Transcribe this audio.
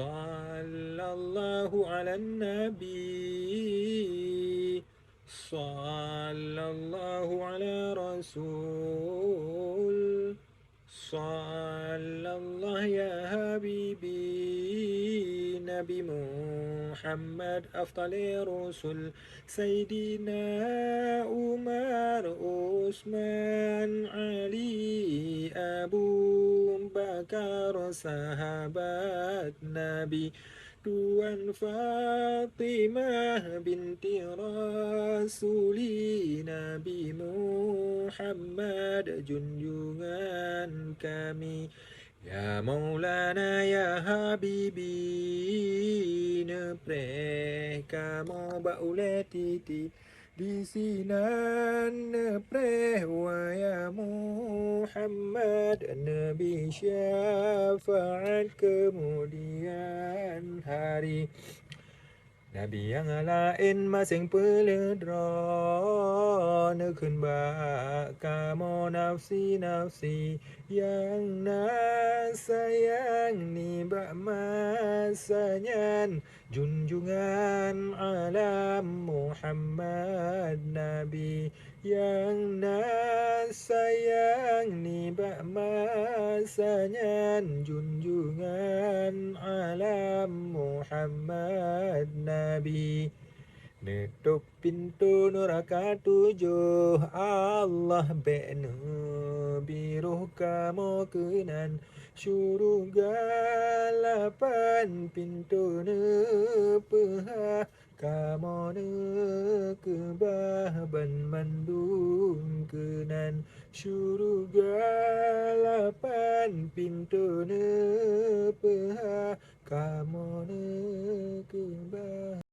Sallallahu ala nabi. Sallallahu ala rasul. Sallallahu ya habibi. Nabi Muhammad afdali rusul. Sayyidina Umar, Utsman, Ali, Abu Bakar, sahabat Nabi. Tuan Fatimah binti Rasuli, Nabi Muhammad junjungan kami. Ya Maulana ya Habibi, nepreh kamu baule titi di sinan nepreh wa ya Muhammad, Nabi syafaat kemudian hari. Nabi yang lain masing peledra, nekun bak kamu nafsi yang sayang ni bak masanya. Junjungan alam Muhammad Nabi yang sayang ni bak masanya. Junjungan alam Muhammad Nabi. Nutup pintu neraka 7, Allah beknu biruh kamu kenan. Syurga 8 pintu nepah kamu nekebah ban mandung kenan. Syurga 8 pintu nepah kamu